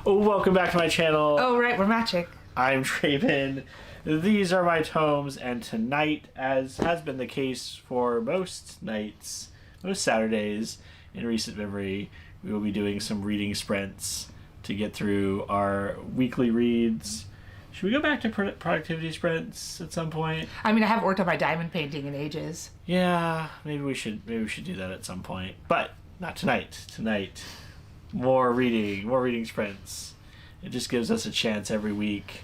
Welcome back to my channel. Oh, right, we're matching. I'm Draven. These are my tomes, and tonight, as has been the case for most nights, most Saturdays in recent memory, we will be doing some reading sprints to get through our weekly reads. Should we go back to productivity sprints at some point? I mean, I haven't worked on my diamond painting in ages. Yeah, maybe we should do that at some point, but not tonight. Tonight, more reading sprints. It just gives us a chance every week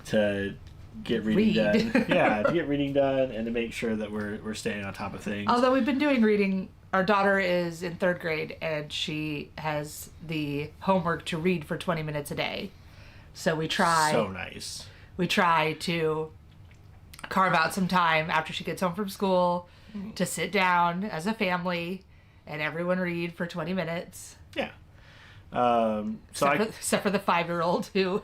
to get reading done. Yeah, to get reading done and to make sure that we're staying on top of things. Although we've been doing reading, our daughter is in 3rd grade and she has the homework to read for 20 minutes a day. So we try. So nice. We try to carve out some time after she gets home from school to sit down as a family and everyone read for 20 minutes. Yeah. Except for the 5-year-old who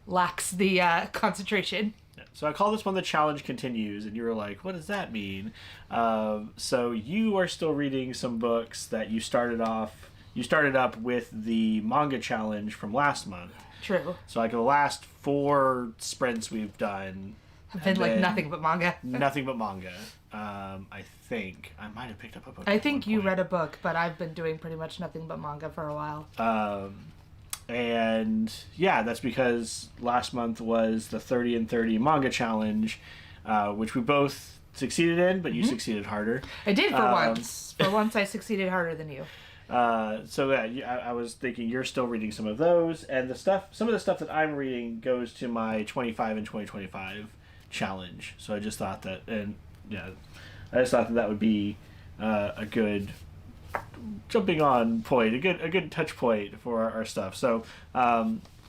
lacks the concentration. So I call this one the challenge continues, and you were like, what does that mean? So you are still reading some books that you started up with the manga challenge from last month. True. So like the last 4 sprints we've done have been like nothing but manga. Nothing but manga. I think I might have picked up a book. I think you read a book, but I've been doing pretty much nothing but manga for a while. And yeah, that's because last month was the 30 and 30 manga challenge, which we both succeeded in, but you succeeded harder. I did for once. For once, I succeeded harder than you. So yeah, I was thinking you're still reading some of those, and some of the stuff that I'm reading goes to my 25 and 2025 challenge. So I just thought that, that would be a good jumping on point, a good touch point for our stuff. So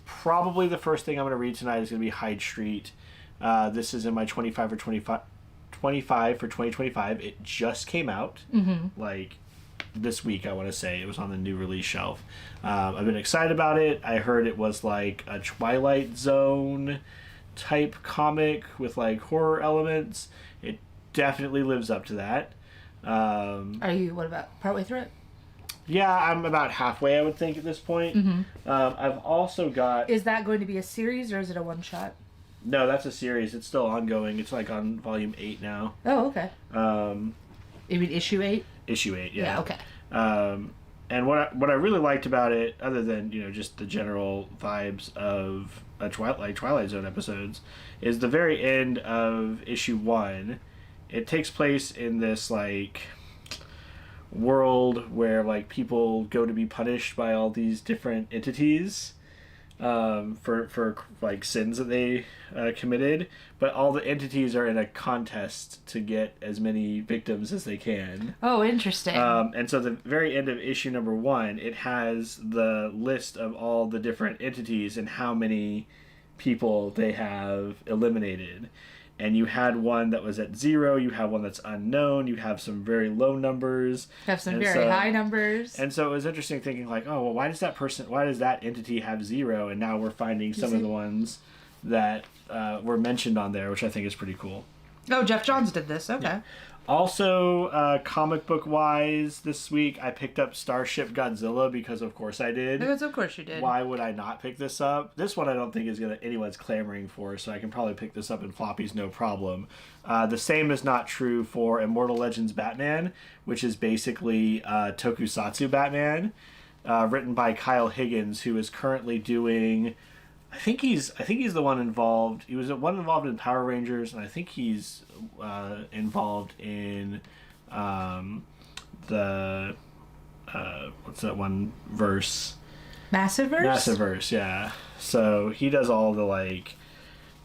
probably the first thing I'm going to read tonight is going to be Hyde Street. This is in my 25 for 2025. It just came out like this week, I want to say. It was on the new release shelf. I've been excited about it. I heard it was like a Twilight Zone type comic with like horror elements. It definitely lives up to that. Are you, what about partway through it? Yeah, I'm about halfway, I would think, at this point. I've also got... Is that going to be a series or is it a one-shot? No, that's a series. It's still ongoing. It's like on volume 8 now. Oh, okay. You mean issue 8? Issue 8, yeah. Yeah, okay. And what I really liked about it, other than just the general vibes of Twilight Zone episodes, is the very end of issue 1. It takes place in this like world where like people go to be punished by all these different entities for like sins that they committed, but all the entities are in a contest to get as many victims as they can. Oh, interesting. And so the very end of issue number 1, it has the list of all the different entities and how many people they have eliminated. And you had one that was at 0, you have one that's unknown, you have some very low numbers. Have some very high numbers. And so it was interesting thinking like, oh, well, why does that entity have 0? And now we're finding some of the ones that were mentioned on there, which I think is pretty cool. Oh, Jeff Johns did this. Okay. Yeah. Also, comic book wise, this week I picked up Starship Godzilla because of course I did. Because of course you did. Why would I not pick this up? This one I don't think is anyone's clamoring for, so I can probably pick this up in floppies no problem. The same is not true for Immortal Legends Batman, which is basically Tokusatsu Batman, written by Kyle Higgins, who is currently doing. I think he's the one involved. He was the one involved in Power Rangers, and I think he's involved in the what's that one verse? Massiveverse? Massiveverse, yeah. So he does all the like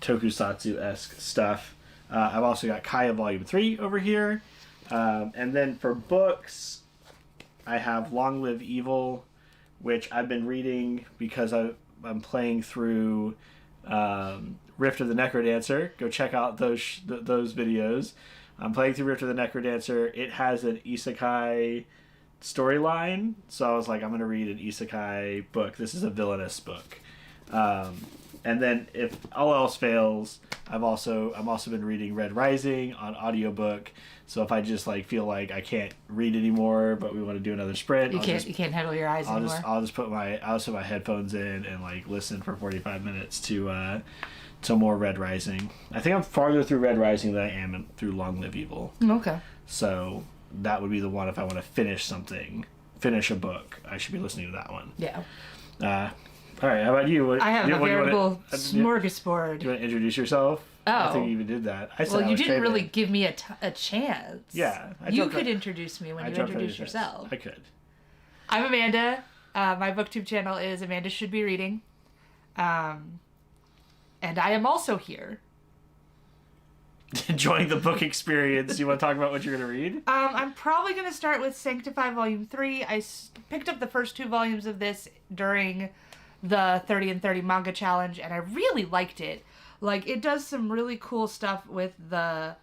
Tokusatsu-esque stuff. I've also got Kaya Volume 3 over here. And then for books, I have Long Live Evil, which I've been reading because I'm playing through Rift of the Necrodancer. Go check out those videos. I'm playing through Rift of the Necrodancer. It has an isekai storyline, so I was like, I'm going to read an isekai book. This is a villainous book. And And then if all else fails, I'm also been reading Red Rising on audiobook. So if I just like feel like I can't read anymore, but we want to do another sprint, you can't handle your eyes anymore. I'll just put my headphones in and like listen for 45 minutes to more Red Rising. I think I'm farther through Red Rising than I am through Long Live Evil. Okay. So that would be the one if I want to finish a book. I should be listening to that one. Yeah. All right, how about you? I have a veritable smorgasbord. Do you want to introduce yourself? Oh. I think you even did that. You didn't really give me a chance. Yeah. You could introduce me when you introduce yourself. I could. I'm Amanda. My booktube channel is Amanda Should Be Reading. And I am also here. Enjoying the book experience. You want to talk about what you're going to read? I'm probably going to start with Sanctify Volume 3. I picked up the first 2 volumes of this during the 30 and 30 manga challenge, and I really liked it. Like, it does some really cool stuff with the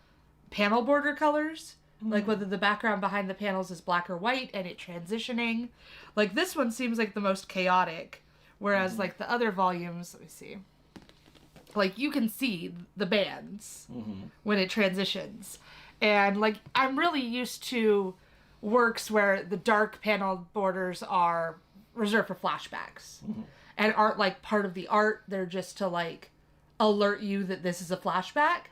panel border colors. Like, whether the background behind the panels is black or white, and it transitioning. Like, this one seems like the most chaotic, whereas, like, the other volumes, let me see. Like, you can see the bands when it transitions. And, like, I'm really used to works where the dark panel borders are reserved for flashbacks. And aren't, like, part of the art. They're just to, like, alert you that this is a flashback.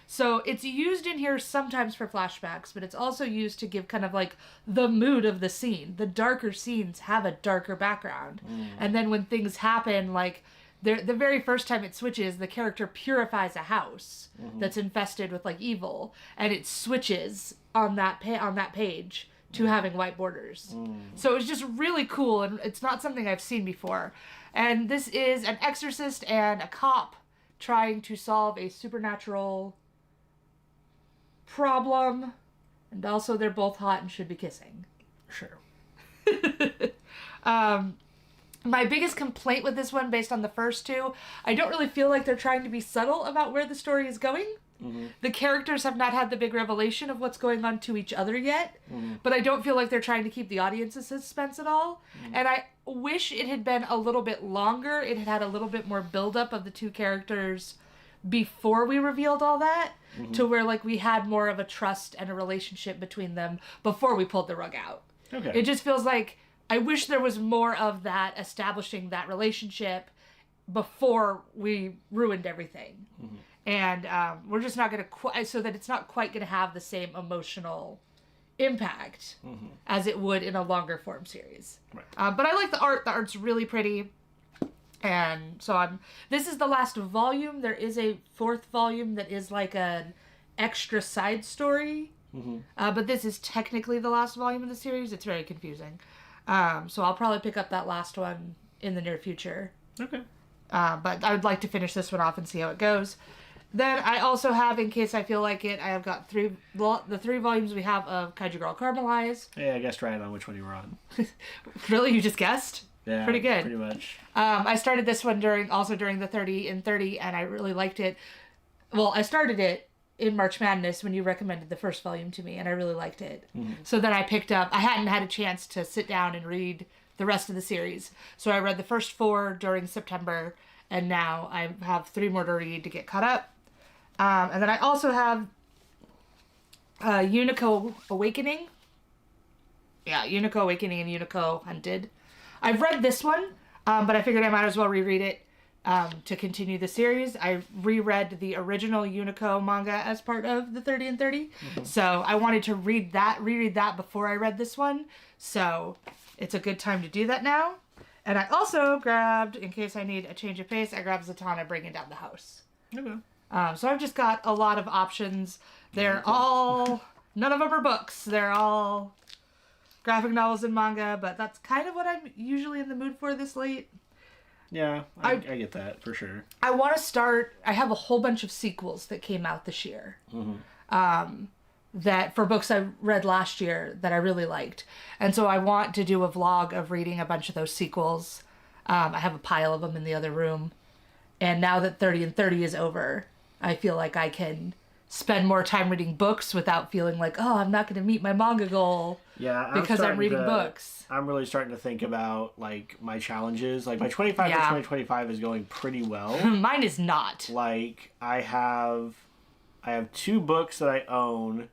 So it's used in here sometimes for flashbacks, but it's also used to give kind of, like, the mood of the scene. The darker scenes have a darker background. And then when things happen, like, the very first time it switches, the character purifies a house that's infested with, like, evil. And it switches on that page to having white borders. So it's just really cool, and it's not something I've seen before. And this is an exorcist and a cop trying to solve a supernatural problem, and also they're both hot and should be kissing. Sure. My biggest complaint with this one, based on the first 2, I don't really feel like they're trying to be subtle about where the story is going. The characters have not had the big revelation of what's going on to each other yet, but I don't feel like they're trying to keep the audience in suspense at all. And I wish it had been a little bit longer. It had a little bit more buildup of the 2 characters before we revealed all that, to where, like, we had more of a trust and a relationship between them before we pulled the rug out. Okay. It just feels like I wish there was more of that, establishing that relationship before we ruined everything. And we're just not going to so that it's not quite going to have the same emotional impact as it would in a longer form series. Right. But I like the art. The art's really pretty. And so this is the last volume. There is a 4th volume that is like an extra side story. But this is technically the last volume of the series. It's very confusing. So I'll probably pick up that last one in the near future. Okay. But I would like to finish this one off and see how it goes. Then I also have, in case I feel like it, I have got the 3 volumes we have of Kaiju Girl Caramelize. Yeah, I guessed right on which one you were on. Really? You just guessed? Yeah, pretty good. Pretty much. I started this one during the 30 and 30, and I really liked it. Well, I started it in March Madness when you recommended the first volume to me, and I really liked it. So then I picked up, I hadn't had a chance to sit down and read the rest of the series. So I read the first 4 during September, and now I have 3 more to read to get caught up. And then I also have Unico Awakening. Yeah, Unico Awakening and Unico Hunted. I've read this one, but I figured I might as well reread it to continue the series. I reread the original Unico manga as part of the 30 and 30. So I wanted to reread that before I read this one. So it's a good time to do that now. And I also grabbed, in case I need a change of pace, I grabbed Zatanna Bringing Down the House. Okay. So I've just got a lot of options. They're all, none of them are books. They're all graphic novels and manga, but that's kind of what I'm usually in the mood for this late. Yeah, I get that, for sure. I want to start, I have a whole bunch of sequels that came out this year. That for books I read last year that I really liked. And so I want to do a vlog of reading a bunch of those sequels. I have a pile of them in the other room. And now that 30 and 30 is over, I feel like I can spend more time reading books without feeling like, oh, I'm not going to meet my manga goal because I'm reading books. I'm really starting to think about like my challenges. Like my 25 to 2025 is going pretty well. Mine is not. Like I have 2 books that I own,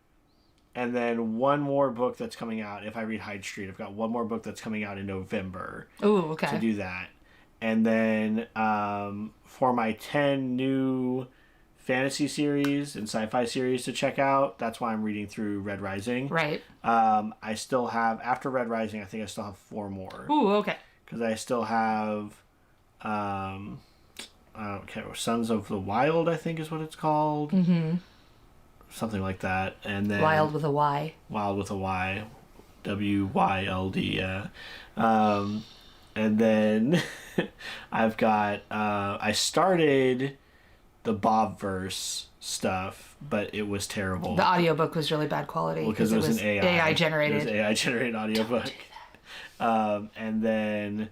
and then 1 more book that's coming out if I read Hyde Street. I've got 1 more book that's coming out in November. Ooh, okay. To do that. And then for my 10 new fantasy series and sci-fi series to check out, that's why I'm reading through Red Rising. Right. I still have, after Red Rising, I think I still have 4 more. Ooh, okay. Because I still have, Sons of the Wild, I think is what it's called. Mm-hmm. Something like that. And then Wild with a Y. Wild with a Y. W-Y-L-D, yeah. And then I've got, I started the Bobverse stuff, but it was terrible. The audiobook was really bad quality. Because it was an AI generated. It was AI generated audiobook. And then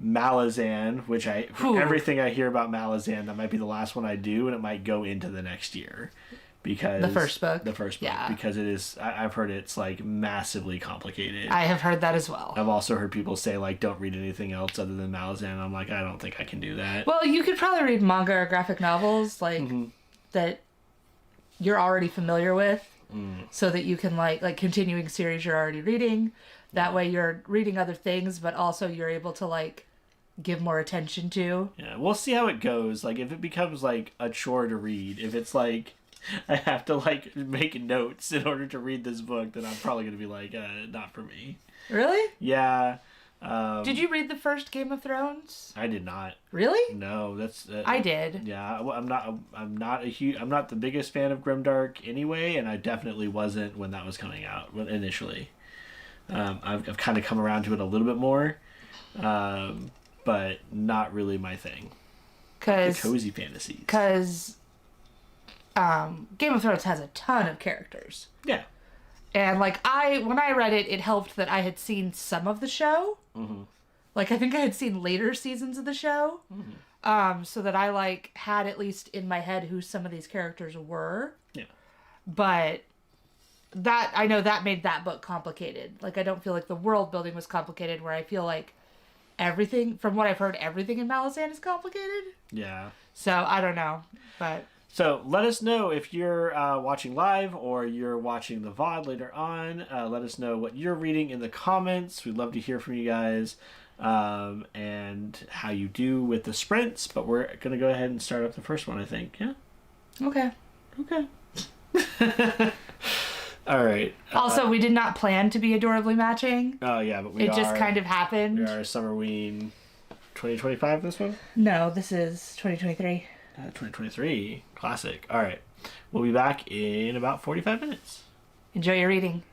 Malazan, which everything I hear about Malazan, that might be the last one I do, and it might go into the next year. Because the first book, yeah. Because it is, I've heard it's like massively complicated. I have heard that as well. I've also heard people say like, don't read anything else other than Malazan. I'm like, I don't think I can do that. Well, you could probably read manga or graphic novels like that you're already familiar with, so that you can like continuing series you're already reading. That way you're reading other things, but also you're able to like give more attention to. Yeah, we'll see how it goes. Like if it becomes like a chore to read, if it's like I have to like make notes in order to read this book, then I'm probably going to be like, not for me. Really? Yeah. Did you read the first Game of Thrones? I did not. Really? No, that's. I did. Yeah, I'm not the biggest fan of grimdark anyway, and I definitely wasn't when that was coming out initially. I've kind of come around to it a little bit more, but not really my thing. The cozy fantasies. Because Game of Thrones has a ton of characters. Yeah. And like when I read it, it helped that I had seen some of the show. Mm-hmm. Like I think I had seen later seasons of the show, so that I like had at least in my head who some of these characters were. Yeah. But that I know that made that book complicated. Like I don't feel like the world building was complicated. Where I feel like everything, from what I've heard, everything in Malazan is complicated. Yeah. So I don't know, but. So let us know if you're watching live or you're watching the VOD later on. Let us know what you're reading in the comments. We'd love to hear from you guys and how you do with the sprints. But we're going to go ahead and start up the first one, I think. Yeah? Okay. All right. Also, we did not plan to be adorably matching. Oh, yeah, but it just kind of happened. We are Summerween 2025, this one? No, this is 2023. 2023. Classic. All right. We'll be back in about 45 minutes. Enjoy your reading.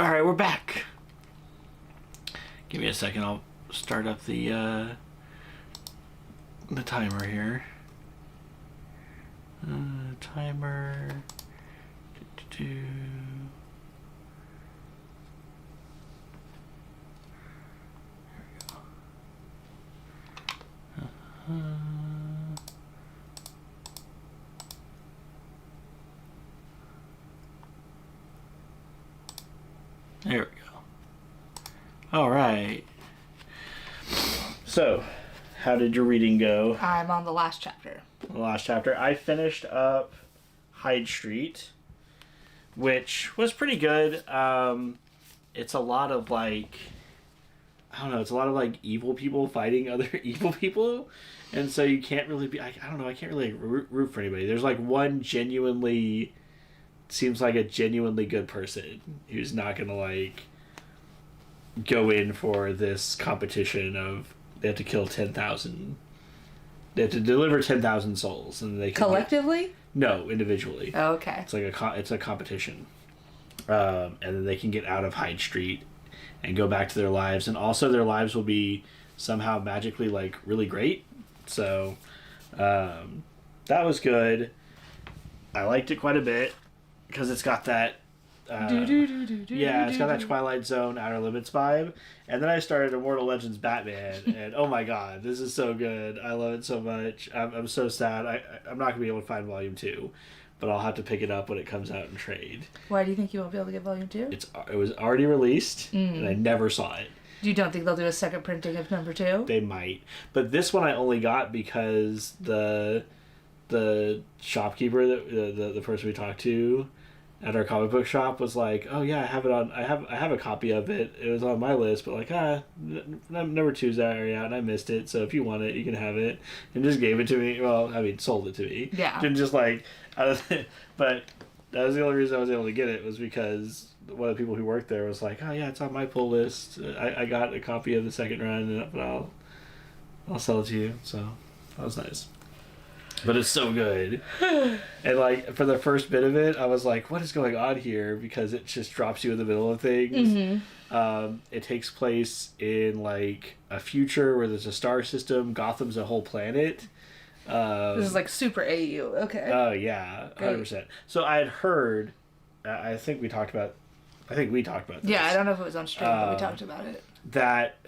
All right, we're back. Give me a second. I'll start up the timer here. Timer. Do. There we go. All right. So, how did your reading go? I'm on the last chapter. The last chapter. I finished up Hyde Street, which was pretty good. It's a lot of like, I don't know, it's a lot of like evil people fighting other evil people. And so you can't really be, I don't know, I can't really root for anybody. There's like one genuinely, seems like a genuinely good person who's not going to like go in for this competition of they have to kill 10,000. They have to deliver 10,000 souls. And they can Collectively? No, individually. Oh, okay. It's like it's a competition. And then they can get out of Hyde Street and go back to their lives. And also their lives will be somehow magically like really great. So that was good. I liked it quite a bit because it's got that it's got that Twilight Zone Outer Limits vibe. And then I started Immortal Legends Batman, and oh my god, this is so good. I love it so much. I'm so sad. I'm not going to be able to find Volume 2, but I'll have to pick it up when it comes out in trade. Why do you think you won't be able to get Volume 2? It was already released, and I never saw it. You don't think they'll do a second printing of number 2? They might. But this one I only got because the shopkeeper, the person we talked to at our comic book shop was like, oh yeah, I have a copy of it. It was on my list, but like, number 2's already out and I missed it, so if you want it, you can have it. And just gave it to me. Well, I mean, sold it to me. Yeah. And just like, but that was the only reason I was able to get it, was because one of the people who worked there was like, oh yeah, it's on my pull list. I got a copy of the second run, but I'll sell it to you. So that was nice. But it's so good. And like for the first bit of it, I was like, what is going on here? Because it just drops you in the middle of things. Mm-hmm. It takes place in like a future where there's a star system. Gotham's a whole planet. This is like super AU. Okay. Oh yeah, 100%. So I had heard, I think we talked about this. Yeah, I don't know if it was on stream, but we talked about it. That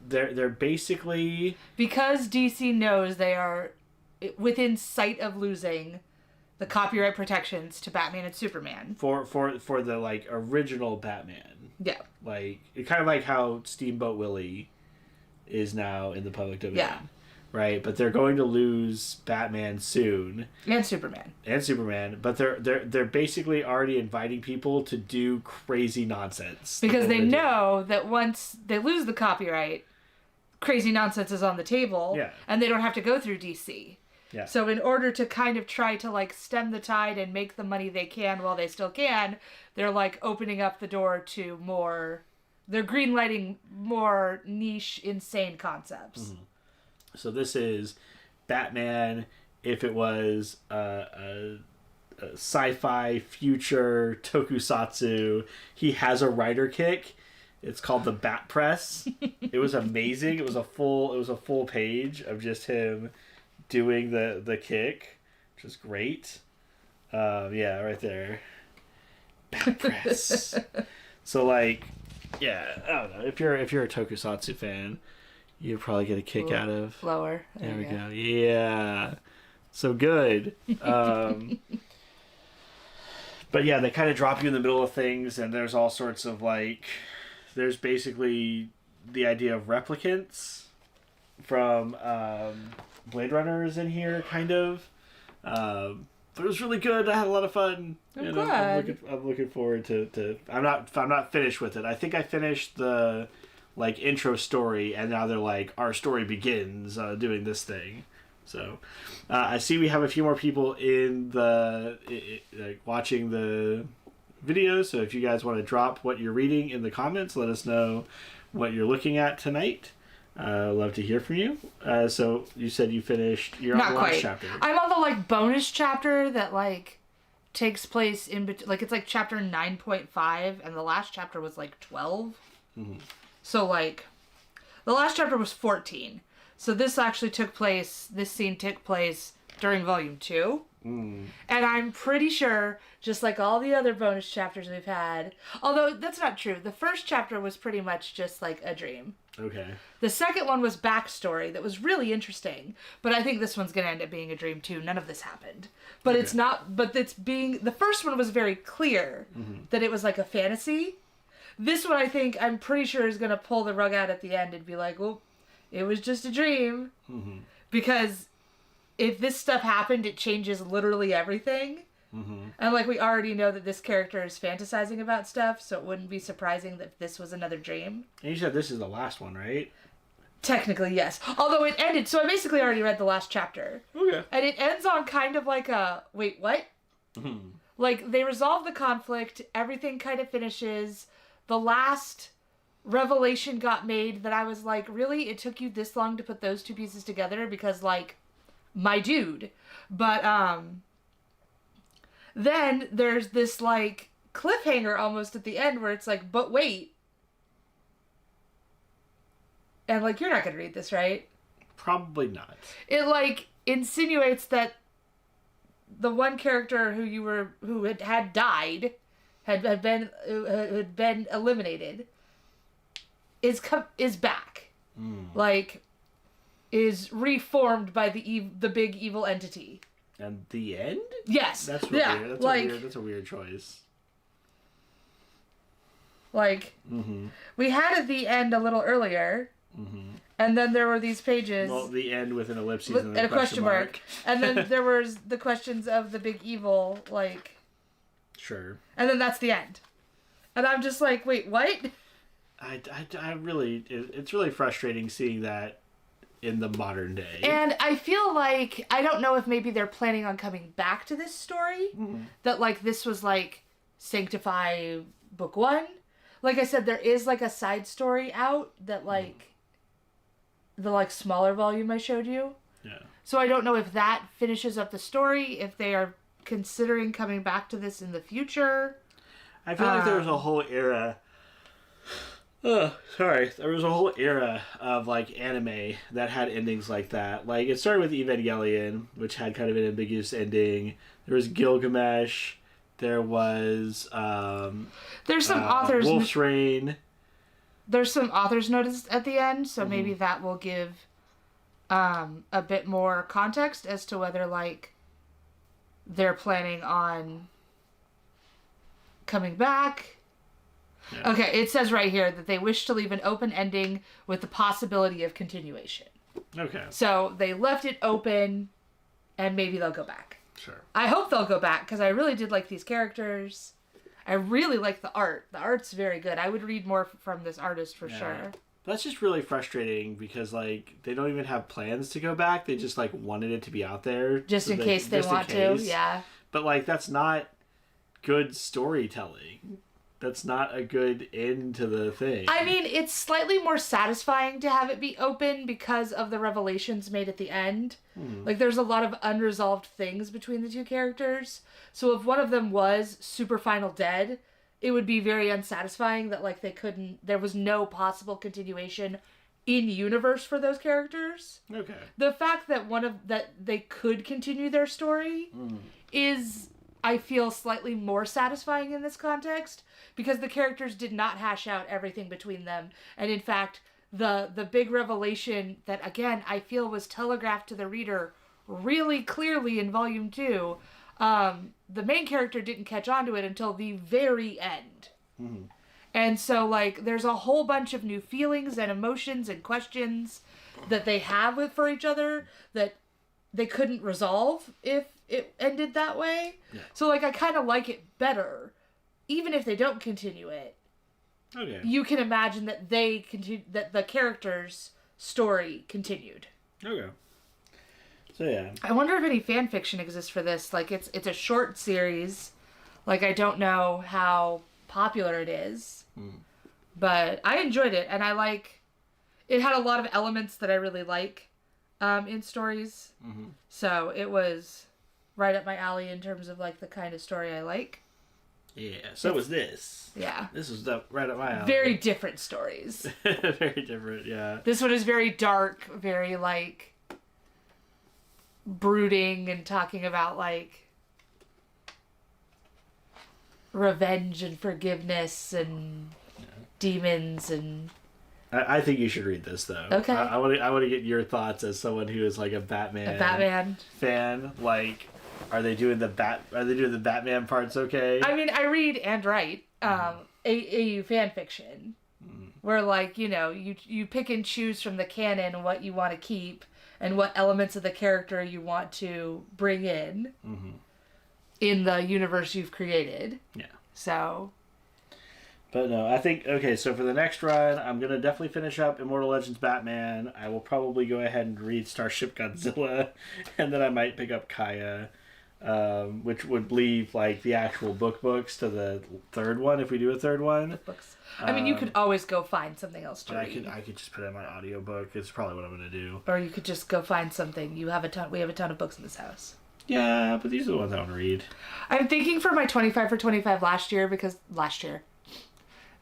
they're basically, because DC knows they are within sight of losing the copyright protections to Batman and Superman for the like original Batman. Yeah. Like kind of like how Steamboat Willie is now in the public domain. Yeah. Right, but they're going to lose Batman soon. And Superman. But they're basically already inviting people to do crazy nonsense. Because they know that once they lose the copyright, crazy nonsense is on the table. Yeah. And they don't have to go through DC. Yeah. So in order to kind of try to like stem the tide and make the money they can while they still can, they're like opening up the door to more, they're greenlighting more niche, insane concepts. Mm-hmm. So this is Batman if it was a sci-fi future tokusatsu. He has a writer kick. It's called the Bat Press. It was amazing. It was a full page of just him doing the kick, which is great. Yeah, right there. Bat Press. So like, yeah, I don't know. If you're a tokusatsu fan, you'd probably get a kick out of. Lower. There we go. Yeah. So good. But yeah, they kind of drop you in the middle of things, and there's all sorts of like, there's basically the idea of replicants from Blade Runners in here, kind of. But it was really good. I had a lot of fun. I'm glad. I'm looking forward to. I'm not finished with it. I think I finished the like intro story, and now they're like, our story begins doing this thing. So I see we have a few more people in the watching the video. So if you guys want to drop what you're reading in the comments, let us know what you're looking at tonight. Love to hear from you. So you said you finished. You're on the last chapter. I'm on the like bonus chapter that like takes place like it's like chapter 9.5, and the last chapter was like 12. Mm-hmm. So like, the last chapter was 14. So this scene took place during volume 2. Mm. And I'm pretty sure, just like all the other bonus chapters we've had, although that's not true. The first chapter was pretty much just like a dream. Okay. The second one was backstory that was really interesting, but I think this one's going to end up being a dream too. None of this happened. But okay. It's not, but the first one was very clear that it was like a fantasy. This one, I'm pretty sure is going to pull the rug out at the end and be like, well, it was just a dream. Mm-hmm. Because if this stuff happened, it changes literally everything. Mm-hmm. And like, we already know that this character is fantasizing about stuff, so it wouldn't be surprising that this was another dream. And you said this is the last one, right? Technically, yes. Although it ended, so I basically already read the last chapter. Okay. And it ends on kind of like a, wait, what? Mm-hmm. Like, they resolve the conflict, everything kind of finishes. The last revelation got made that I was like, really? It took you this long to put those two pieces together? Because, like, my dude. But, then there's this, like, cliffhanger almost at the end where it's like, but wait. And, like, you're not going to read this, right? Probably not. It, like, insinuates that the one character who had died, had been eliminated, is back. Mm. Like, is reformed by the big evil entity. And the end? Yes. That's weird. Yeah, That's a weird choice. Like, we had at the end a little earlier, and then there were these pages. Well, the end with an ellipsis and a question mark. And then there was the questions of the big evil, like... Sure. And then that's the end. And I'm just like, wait, what? I really... It's really frustrating seeing that in the modern day. And I feel like, I don't know if maybe they're planning on coming back to this story. That, like, this was, like, Sanctify Book 1. Like I said, there is, like, a side story out that, like, the, like, smaller volume I showed you. Yeah. So I don't know if that finishes up the story, if they are considering coming back to this in the future. I feel like there was a whole era... There was a whole era of, like, anime that had endings like that. Like, it started with Evangelion, which had kind of an ambiguous ending. There was Gilgamesh. There was, there's some authors... Wolf's Rain. There's some authors noticed at the end, so maybe that will give a bit more context as to whether, like, they're planning on coming back. Yeah. Okay, it says right here that they wish to leave an open ending with the possibility of continuation. Okay. So they left it open, and maybe they'll go back. Sure. I hope they'll go back, because I really did like these characters. I really like the art. The art's very good. I would read more from this artist for sure. That's just really frustrating because, like, they don't even have plans to go back. They just, like, wanted it to be out there. Just in case they want to, yeah. But, like, that's not good storytelling. That's not a good end to the thing. I mean, it's slightly more satisfying to have it be open because of the revelations made at the end. Like, there's a lot of unresolved things between the two characters. So if one of them was super final dead, it would be very unsatisfying that, like, there was no possible continuation in universe for those characters. Okay. The fact that that they could continue their story is, I feel, slightly more satisfying in this context, because the characters did not hash out everything between them. And in fact, the big revelation that, again, I feel was telegraphed to the reader really clearly in Volume 2, the main character didn't catch on to it until the very end. And so, like, there's a whole bunch of new feelings and emotions and questions that they have for each other that they couldn't resolve if it ended that way. Yeah. So, like, I kind of like it better, even if they don't continue it. Okay. You can imagine that that the character's story continued. Okay. So yeah. I wonder if any fan fiction exists for this. Like, it's a short series. Like, I don't know how popular it is, but I enjoyed it, and it had a lot of elements that I really like in stories. So it was right up my alley in terms of like the kind of story I like. Yeah, so was this. Yeah. This was right up my alley. Very different stories. Very different, yeah. This one is very dark, very like brooding and talking about like revenge and forgiveness and demons and... I think you should read this though. Okay. I want to get your thoughts as someone who is like a Batman fan. Like, are they doing the Batman parts okay? I mean, I read and write AU fan fiction, where like you pick and choose from the canon what you want to keep and what elements of the character you want to bring in the universe you've created. Yeah. So. But no, I think, okay, so for the next run, I'm going to definitely finish up Immortal Legends Batman. I will probably go ahead and read Starship Godzilla, and then I might pick up Kaya, which would leave, like, the actual books to the third one, if we do a third one. Books. I mean, you could always go find something else to read. I could just put it in my audiobook. It's probably what I'm going to do. Or you could just go find something. We have a ton of books in this house. Yeah, but these are the ones I want to read. I'm thinking for my 25 for 25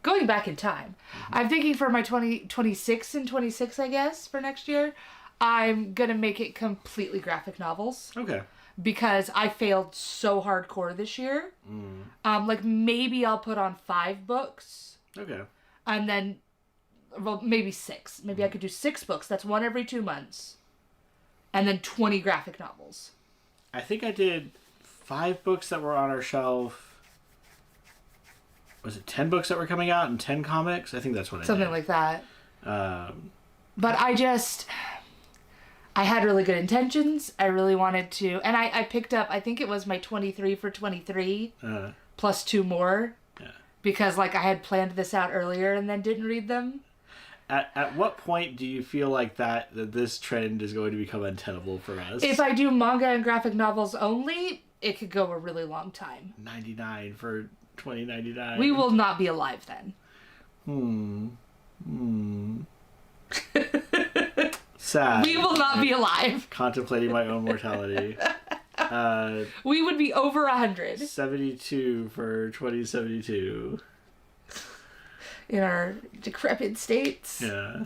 going back in time, I'm thinking for my 26 and 26, I guess, for next year, I'm going to make it completely graphic novels. Okay. Because I failed so hardcore this year. Like, maybe I'll put on 5 books. Okay. And then, well, maybe 6. Maybe I could do 6 books. That's one every 2 months. And then 20 graphic novels. I think I did 5 books that were on our shelf. Was it 10 books that were coming out and 10 comics? I think that's what I did. Something like that. But I had really good intentions. I really wanted to, and I picked up, I think it was my 23 for 23 plus 2 more. Yeah. Because like I had planned this out earlier and then didn't read them. At what point do you feel like that this trend is going to become untenable for us? If I do manga and graphic novels only, it could go a really long time. 99 for 2099. We will not be alive then. Sad. We will not be alive. Contemplating my own mortality. We would be over 100. 72 for 2072. In our decrepit states. Yeah.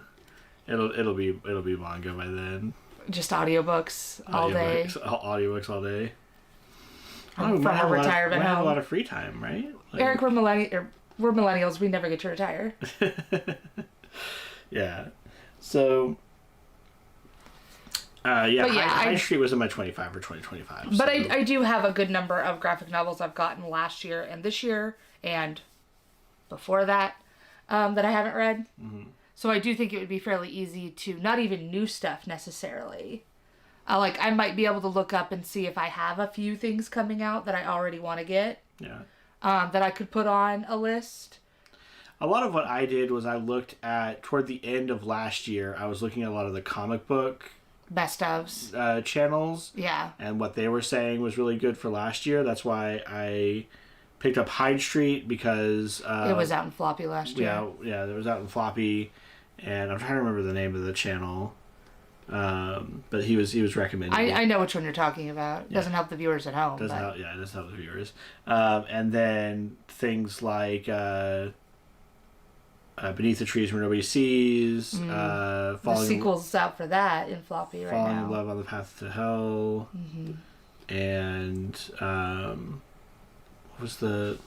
It'll be manga by then. Just audiobooks all day. Audiobooks all day. From our retirement home. We have a lot of free time, right? Like... Eric, we're millennials. We never get to retire. Yeah. So, High Street was in my 25 for 2025. But so. I do have a good number of graphic novels I've gotten last year and this year and before that that I haven't read. So I do think it would be fairly easy to, not even new stuff necessarily. Like, I might be able to look up and see if I have a few things coming out that I already want to get. Yeah. That I could put on a list. A lot of what I did was I looked at, toward the end of last year, I was looking at a lot of the comic book... Best ofs. Channels. Yeah. And what they were saying was really good for last year. That's why I picked up Hyde Street, because... it was out in floppy last year. Yeah, it was out in floppy. And I'm trying to remember the name of the channel. But he was recommending I know which one you're talking about. It doesn't help the viewers at home. It doesn't help the viewers. And then things like Beneath the Trees Where Nobody Sees. The sequel's out for that in floppy right now. Falling in Love on the Path to Hell. And what was the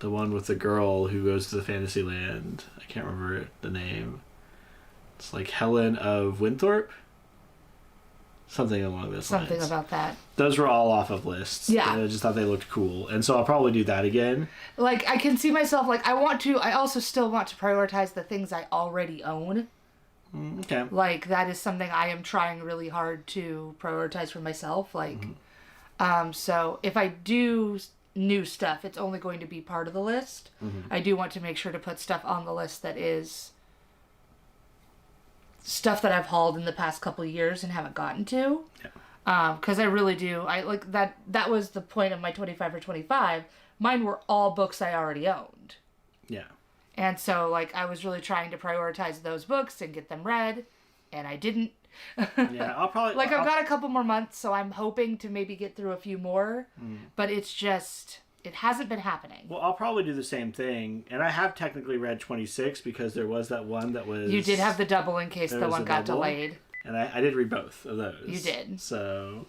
one with the girl who goes to the fantasy land? I can't remember the name. It's like Helen of Winthorpe? Something along those lines. Something about that. Those were all off of lists. Yeah. I just thought they looked cool. And so I'll probably do that again. Like, I can see myself, like, I also still want to prioritize the things I already own. Okay. Like, that is something I am trying really hard to prioritize for myself. Like, so if I do new stuff, it's only going to be part of the list. I do want to make sure to put stuff on the list that is stuff that I've hauled in the past couple of years and haven't gotten to. Yeah. Because I really do. I like that. That was the point of my 25 for 25. Mine were all books I already owned. Yeah. And so, like, I was really trying to prioritize those books and get them read, and I didn't. Yeah, I'll probably... Like, I've got a couple more months, so I'm hoping to maybe get through a few more. But it's just... It hasn't been happening. Well, I'll probably do the same thing. And I have technically read 26 because there was that one that was... You did have the double in case the one got delayed. And I did read both of those. You did. So,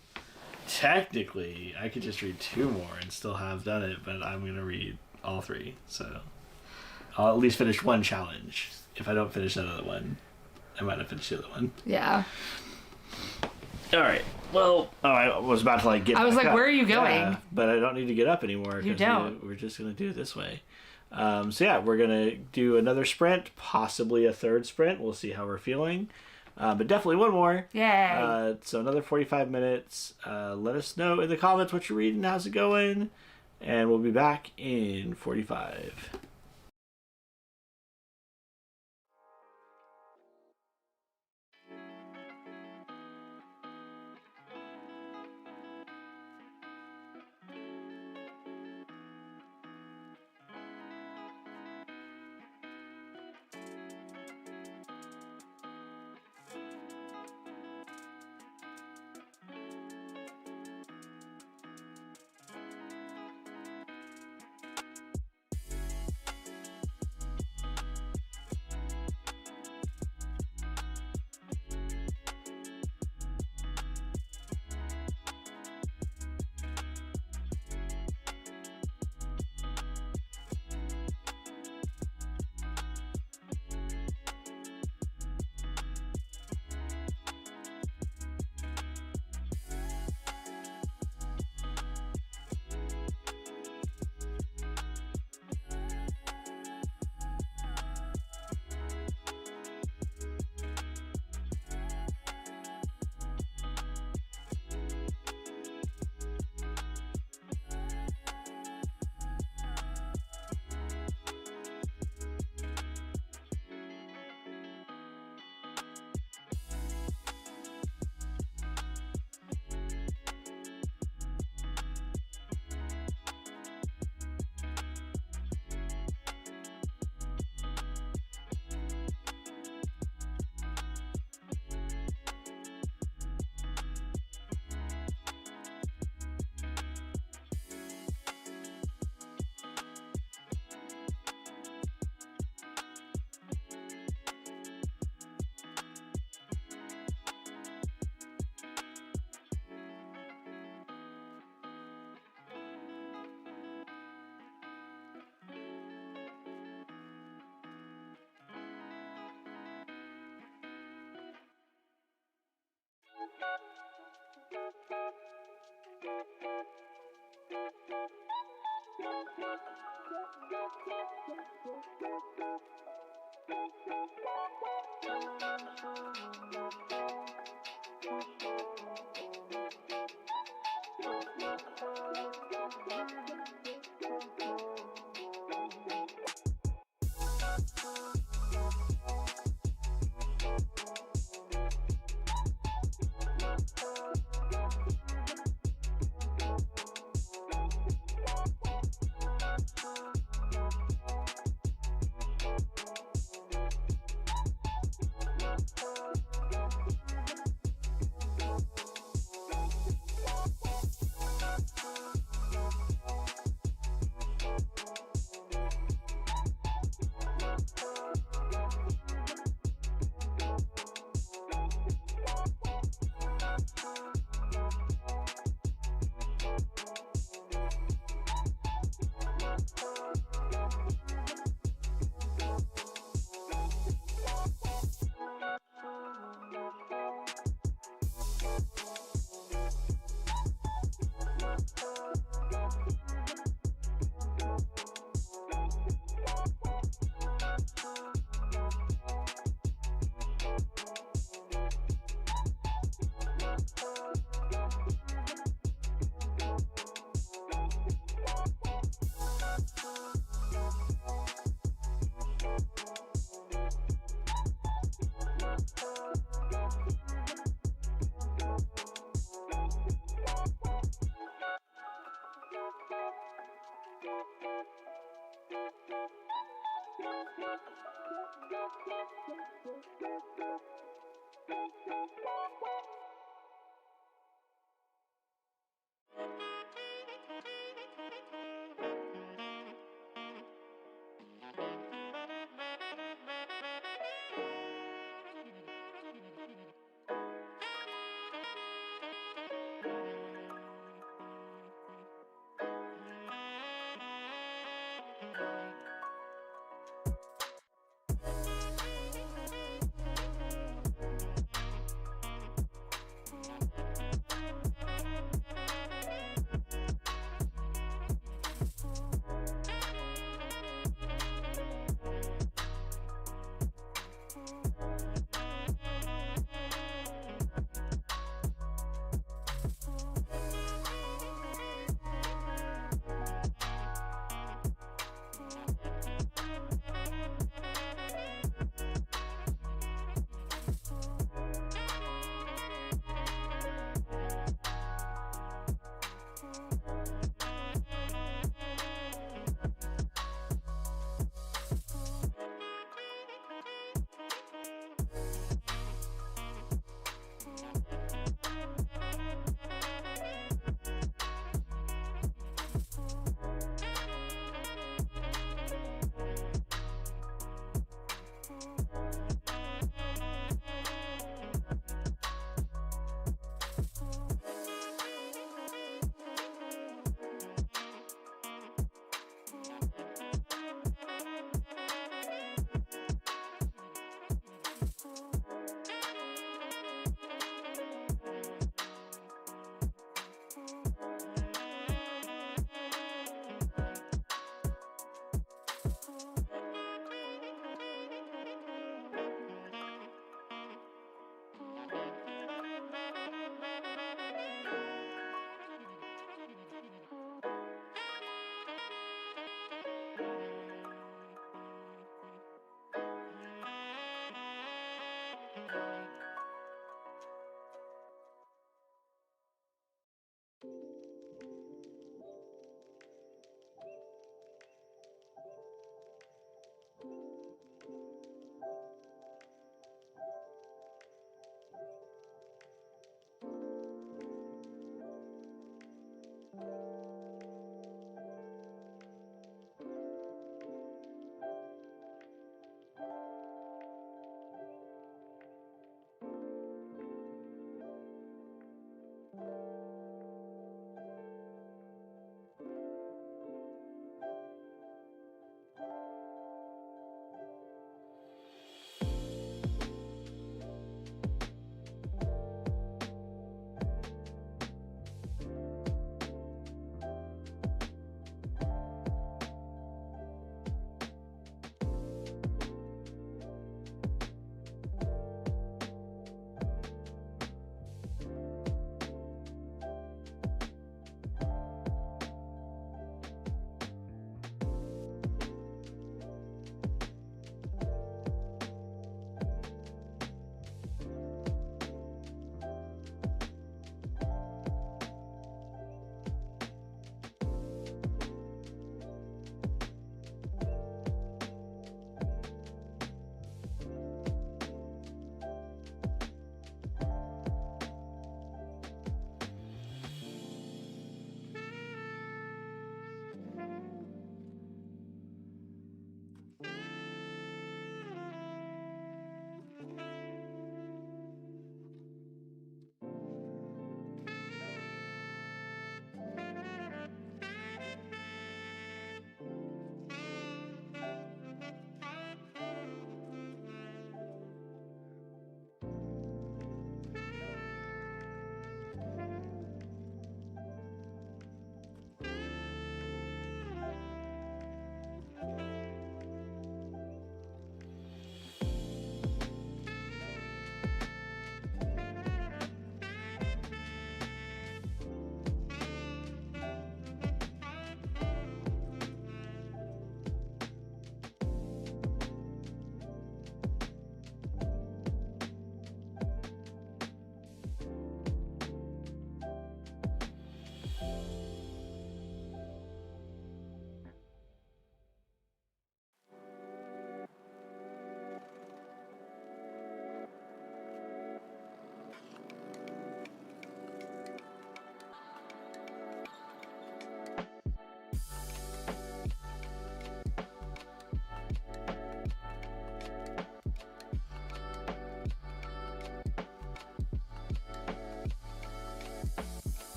technically, I could just read 2 more and still have done it, but I'm going to read all 3. So, I'll at least finish one challenge. If I don't finish that other one, I might not finish the other one. Yeah. All right. Well, I was about to get. I was like, up. where are you going? Yeah, but I don't need to get up anymore. You don't. We're just gonna do it this way. So yeah, we're gonna do another sprint, possibly a 3rd sprint. We'll see how we're feeling, but definitely one more. Yay! So another 45 minutes. Let us know in the comments what you're reading, how's it going, and we'll be back in 45.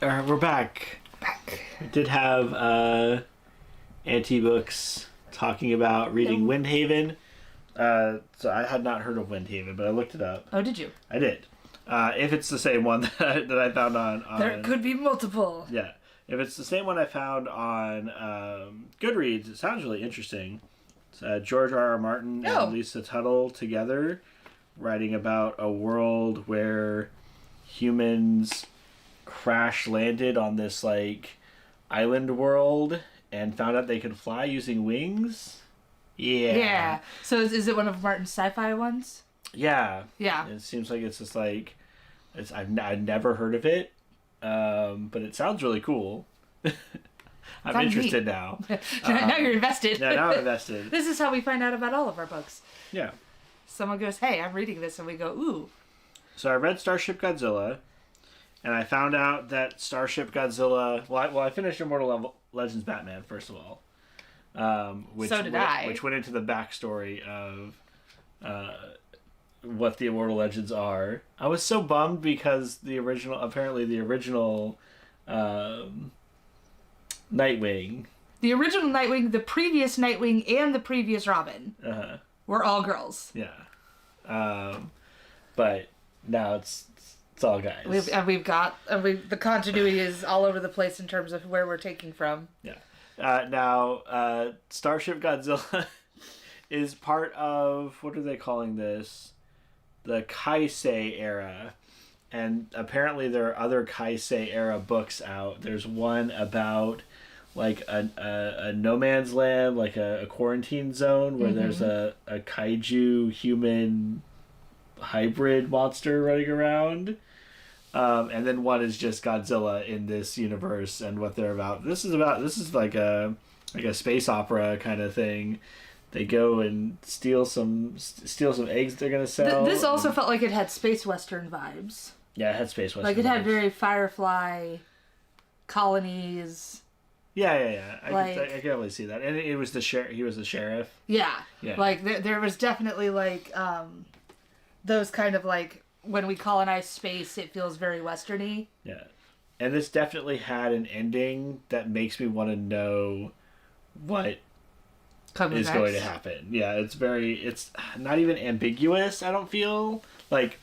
We're back. We did have anti-books talking about reading Windhaven. So I had not heard of Windhaven, but I looked it up. Oh, did you? I did. If it's the same one that I found on... There could be multiple. Yeah. If it's the same one I found on Goodreads, it sounds really interesting. It's George R.R. Martin and Lisa Tuttle together writing about a world where humans crash landed on this like island world and found out they could fly using wings. Yeah. So is it one of Martin's sci-fi ones? Yeah. Yeah. It seems like it's just like I've never heard of it, but it sounds really cool. I'm interested now. Now you're invested. Yeah, now I'm invested. This is how we find out about all of our books. Yeah. Someone goes, "Hey, I'm reading this," and we go, "Ooh." So I read Starship Godzilla, and I found out that Starship Godzilla... Well, I finished Immortal Legends Batman, first of all. So did I. Which went into the backstory of what the Immortal Legends are. I was so bummed because the original Nightwing... The original Nightwing, the previous Nightwing, and the previous Robin were all girls. Yeah. But now it's all guys. The continuity is all over the place in terms of where we're taking from. Yeah. Now, Starship Godzilla is part of, what are they calling this? The Kaisei era. And apparently there are other Kaisei era books out. There's one about like a no man's land, like a quarantine zone where there's a kaiju human hybrid monster running around. And then one is just Godzilla in this universe and what they're about. This is like a space opera kind of thing. They go and steal some eggs they're gonna sell. This also felt like it had space western vibes. Yeah, it had space western. Like it had very Firefly colonies. Yeah. I can definitely see that. And it was the sheriff. He was the sheriff. Yeah. Like there was definitely like those kind of like when we colonize space, it feels very westerny. Yeah, and this definitely had an ending that makes me want to know what is going to happen. Yeah, it's not even ambiguous. I don't feel like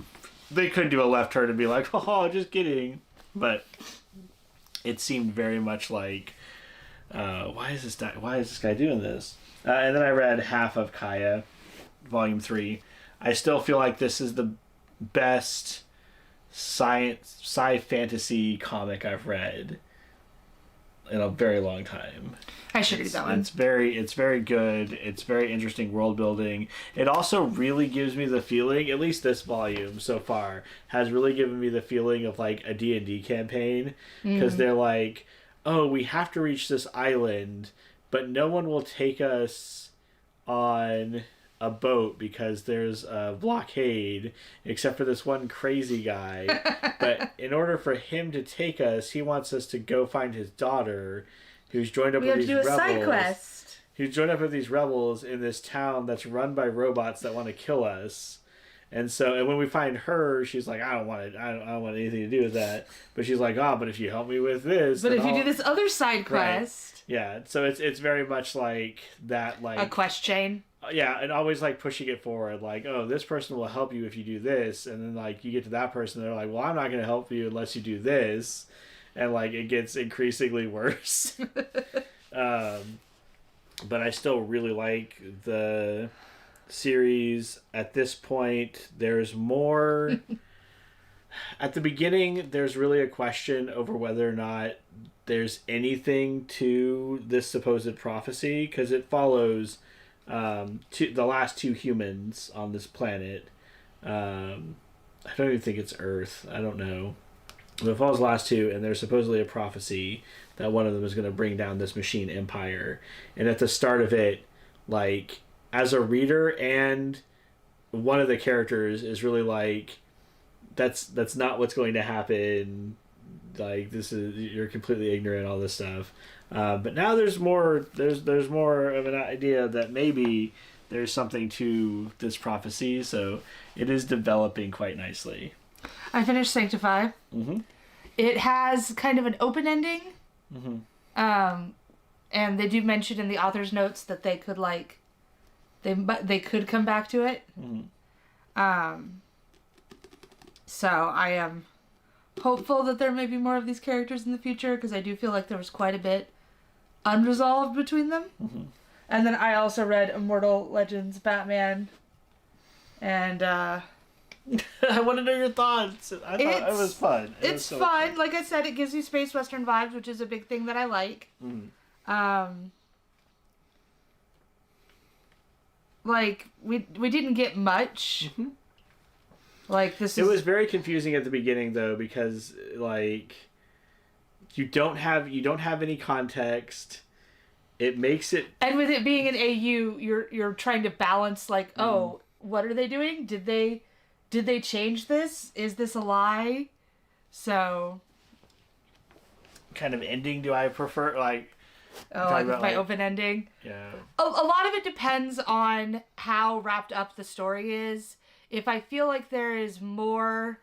they could do a left turn and be like, "Oh, just kidding," but it seemed very much like, why is this guy doing this? And then I read half of Kaya, Volume 3. I still feel like this is the best sci-fantasy comic I've read in a very long time. I should read that one. It's very good. It's very interesting world building. It also really gives me the feeling, at least this volume so far, has really given me the feeling of like a D&D campaign. Because they're like, oh, we have to reach this island, but no one will take us on a boat because there's a blockade except for this one crazy guy. But in order for him to take us, he wants us to go find his daughter who's joined up with these rebels. We have to do a side quest. Who's joined up with these rebels in this town that's run by robots that want to kill us. And when we find her, she's like, I don't want anything to do with that. But she's like, but if you help me with this. But if you do this other side quest. Right. Yeah. So it's very much like that, like a quest chain. Yeah, and always like pushing it forward, like, oh, this person will help you if you do this, and then like you get to that person, they're like, well, I'm not going to help you unless you do this, and like it gets increasingly worse. But I still really like the series. At this point, there's more. At the beginning, there's really a question over whether or not there's anything to this supposed prophecy, because it follows the last two humans on this planet. I don't even think it's Earth. I don't know. But it follows the last two, and there's supposedly a prophecy that one of them is going to bring down this machine empire. And at the start of it, like, as a reader, and one of the characters is really like, that's not what's going to happen. Like, you're completely ignorant, all this stuff. But now there's more of an idea that maybe there's something to this prophecy, so it is developing quite nicely. I finished Sanctify. It has kind of an open ending. And they do mention in the author's notes that they could they could come back to it. So I am hopeful that there may be more of these characters in the future, because I do feel like there was quite a bit unresolved between them. And then I also read Immortal Legends Batman, and I want to know your thoughts. I thought it was fun. It's fun. Like I said, it gives you space western vibes, which is a big thing that I like. Like we didn't get much. Like this. It was very confusing at the beginning though, because like you don't have any context. It makes it, and with it being an AU, you're trying to balance like, oh, what are they doing? Did they change this? Is this a lie? So, kind of ending do I prefer? Like, like my open ending. Yeah. A lot of it depends on how wrapped up the story is. If I feel like there is more,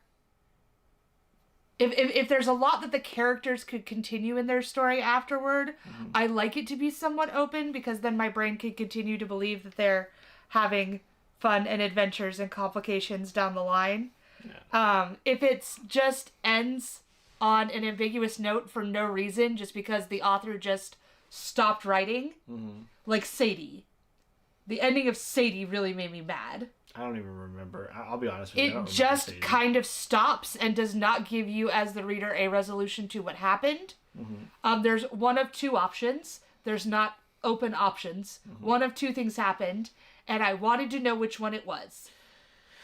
if there's a lot that the characters could continue in their story afterward, I like it to be somewhat open, because then my brain can continue to believe that they're having fun and adventures and complications down the line. If it's just ends on an ambiguous note for no reason, just because the author just stopped writing, like Sadie. The ending of Sadie really made me mad. I don't even remember. I'll be honest with you. It just kind of stops and does not give you, as the reader, a resolution to what happened. There's one of two options. There's not open options. One of two things happened, and I wanted to know which one it was.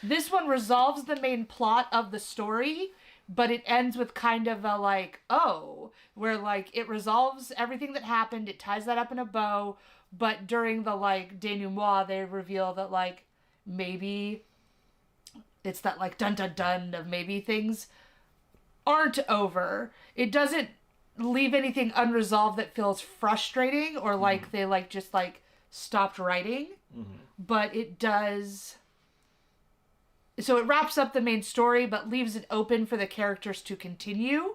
This one resolves the main plot of the story, but it ends with kind of a like, oh, where like it resolves everything that happened, it ties that up in a bow, but during the like denouement, they reveal that like maybe it's that like dun dun dun of maybe things aren't over. It doesn't leave anything unresolved that feels frustrating or like they like just like stopped writing, but it does. So it wraps up the main story, but leaves it open for the characters to continue,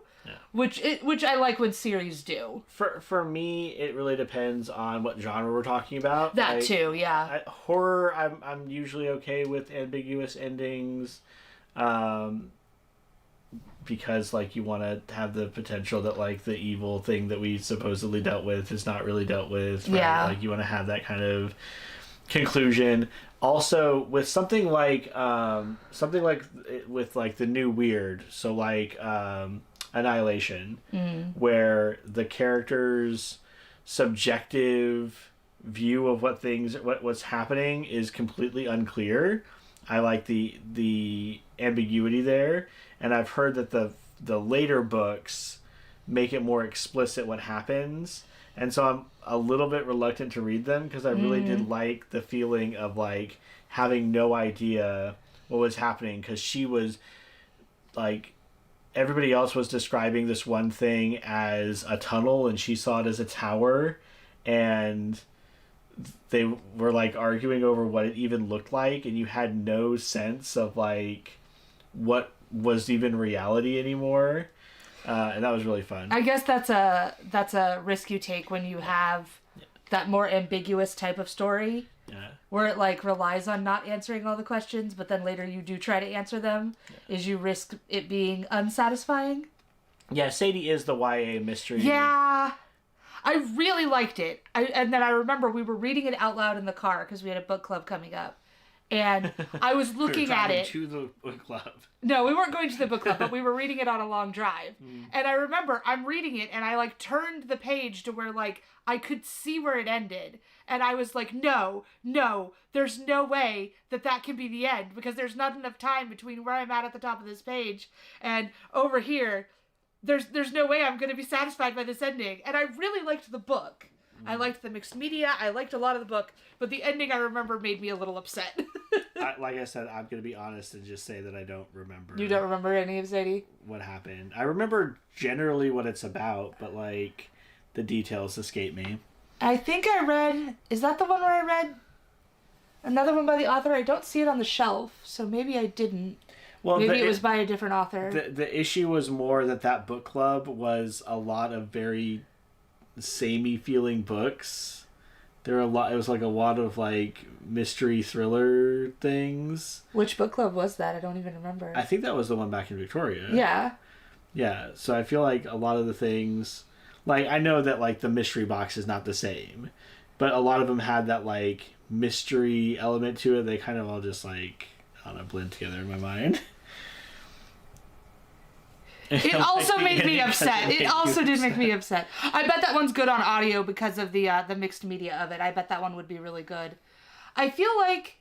which I like when series do. For me, it really depends on what genre we're talking about. That like, too, yeah. Horror, I'm usually okay with ambiguous endings, because like you want to have the potential that like the evil thing that we supposedly dealt with is not really dealt with. Right? Yeah. Like you want to have that kind of conclusion. Also, with something like with like the new weird, so like Annihilation, where the character's subjective view of what's happening is completely unclear. I like the ambiguity there, and I've heard that the later books make it more explicit what happens. And so I'm a little bit reluctant to read them, because I really did like the feeling of like having no idea what was happening, because she was like, everybody else was describing this one thing as a tunnel and she saw it as a tower, and they were like arguing over what it even looked like, and you had no sense of like what was even reality anymore. And that was really fun. I guess that's a risk you take when you have that more ambiguous type of story, where it like relies on not answering all the questions, but then later you do try to answer them. Is you risk it being unsatisfying. Yeah, Sadie is the YA mystery. Yeah, I really liked it. And then I remember we were reading it out loud in the car because we had a book club coming up. And I was looking at it. To the book club. No, we weren't going to the book club, but we were reading it on a long drive. And I remember I'm reading it, and I like turned the page to where like I could see where it ended, and I was like, no, there's no way that can be the end, because there's not enough time between where I'm at the top of this page and over here. There's no way I'm going to be satisfied by this ending. And I really liked the book. I liked the mixed media. I liked a lot of the book, but the ending I remember made me a little upset. Like I said, I'm going to be honest and just say that I don't remember. You don't remember any of Sadie? What happened. I remember generally what it's about, but like the details escape me. I think I read, is that the one where I read another one by the author? I don't see it on the shelf, so maybe I didn't. Well, maybe it was by a different author. The issue was more that book club was a lot of very samey feeling books. There were a lot. It was like a lot of like mystery thriller things. Which book club was that? I don't even remember. I think that was the one back in Victoria. Yeah. Yeah. So I feel like a lot of the things, like I know that like the mystery box is not the same, but a lot of them had that like mystery element to it. They kind of all just like, I don't know, blend together in my mind. It also made me upset. It also did make me upset. I bet that one's good on audio because of the mixed media of it. I bet that one would be really good. I feel like,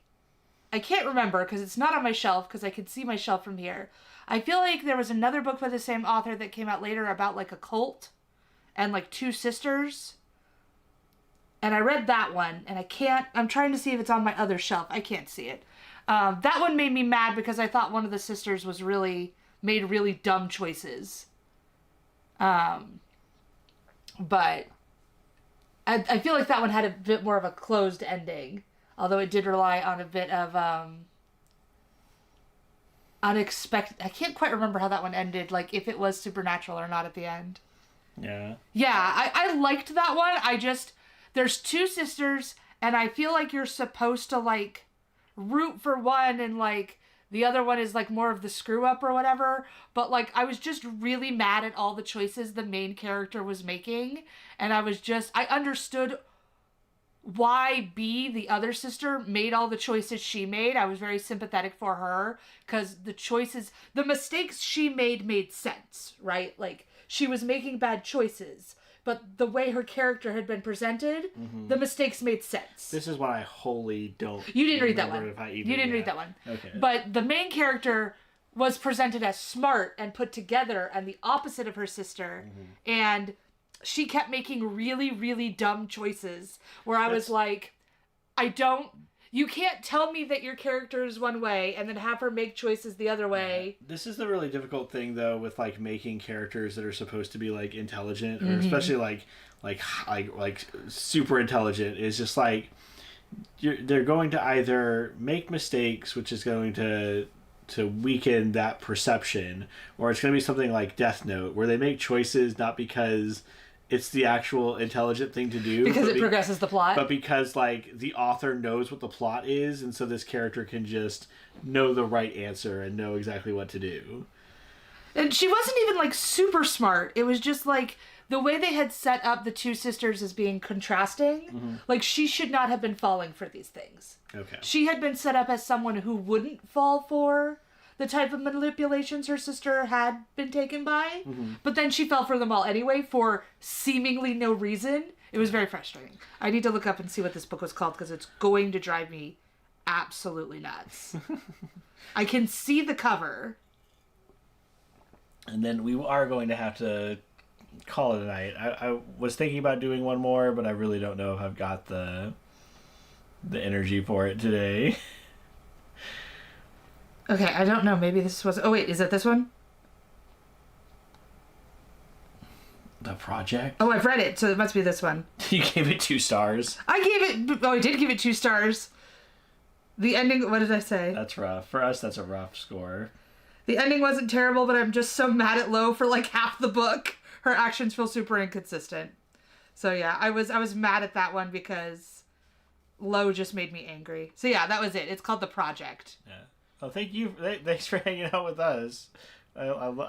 I can't remember because it's not on my shelf because I can see my shelf from here. I feel like there was another book by the same author that came out later about like a cult and like two sisters. And I read that one and I'm trying to see if it's on my other shelf. I can't see it. That one made me mad because I thought one of the sisters was made really dumb choices. But I feel like that one had a bit more of a closed ending, although it did rely on a bit of unexpected. I can't quite remember how that one ended, like if it was supernatural or not at the end. Yeah. Yeah, I liked that one. There's two sisters, and I feel like you're supposed to like root for one and like the other one is like more of the screw up or whatever, but like I was just really mad at all the choices the main character was making, and I understood why B, the other sister, made all the choices she made. I was very sympathetic for her because the mistakes she made sense, right? Like she was making bad choices, but the way her character had been presented, the mistakes made sense. This is what I wholly don't. You didn't read that one. You didn't read that one. Okay. But the main character was presented as smart and put together and the opposite of her sister. And she kept making really, really dumb choices where I was like, you can't tell me that your character is one way and then have her make choices the other way. This is the really difficult thing though with like making characters that are supposed to be like intelligent or especially like super intelligent is just like they're going to either make mistakes, which is going to weaken that perception, or it's going to be something like Death Note where they make choices not because it's the actual intelligent thing to do. Because it progresses the plot. But because, like, the author knows what the plot is, and so this character can just know the right answer and know exactly what to do. And she wasn't even, like, super smart. It was just, like, the way they had set up the two sisters as being contrasting, like, she should not have been falling for these things. Okay. She had been set up as someone who wouldn't fall for the type of manipulations her sister had been taken by, but then she fell for them all anyway for seemingly no reason. It was very frustrating. I need to look up and see what this book was called because it's going to drive me absolutely nuts. I can see the cover. And then we are going to have to call it a night. I was thinking about doing one more, but I really don't know if I've got the energy for it today. Okay, I don't know. Maybe this was... Oh, wait. Is it this one? The Project? Oh, I've read it, so it must be this one. You gave it 2 stars. I did give it 2 stars. The ending... What did I say? That's rough. For us, that's a rough score. The ending wasn't terrible, but I'm just so mad at Lo for, like, half the book. Her actions feel super inconsistent. So, yeah, I was mad at that one because Lo just made me angry. So, yeah, that was it. It's called The Project. Yeah. Well, thank you. Thanks for hanging out with us. I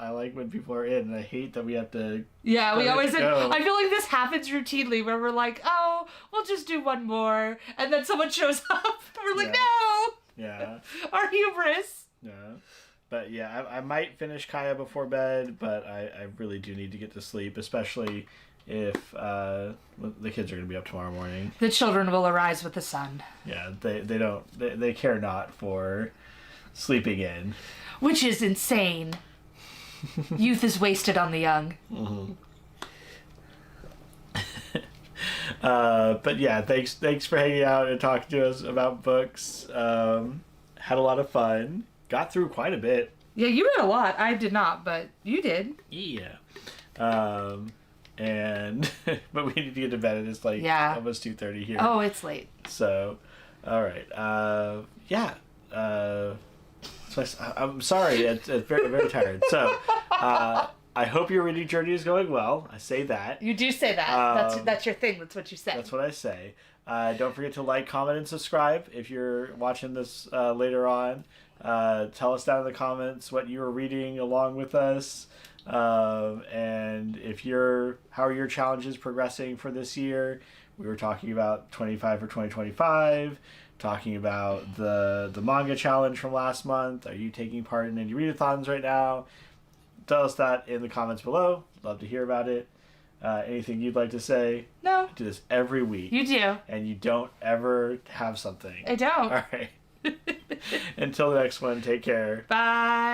like when people are in, and I hate that we have to. Yeah, we always. Go. I feel like this happens routinely where we're like, oh, we'll just do one more, and then someone shows up, and we're like, no. Yeah. Our hubris. Yeah. But yeah, I might finish Kaya before bed, but I really do need to get to sleep, especially if the kids are going to be up tomorrow morning. The children will arise with the sun. Yeah, they care not for sleeping in. Which is insane. Youth is wasted on the young. But yeah, thanks for hanging out and talking to us about books. Had a lot of fun. Got through quite a bit. Yeah, you read a lot. I did not, but you did. Yeah. And but we need to get to bed. It's like almost 2:30 here. Oh, it's late. So, all right. Yeah. So I'm sorry. It's very, very tired. So I hope your reading journey is going well. I say that. You do say that. That's your thing. That's what you say. That's what I say. Don't forget to like, comment, and subscribe if you're watching this later on. Tell us down in the comments what you were reading along with us. And how are your challenges progressing for this year? We were talking about 25 for 2025, talking about the manga challenge from last month. Are you taking part in any readathons right now? Tell us that in the comments below. Love to hear about it. Anything you'd like to say? No. I do this every week. You do. And you don't ever have something. I don't. All right. Until the next one, take care. Bye.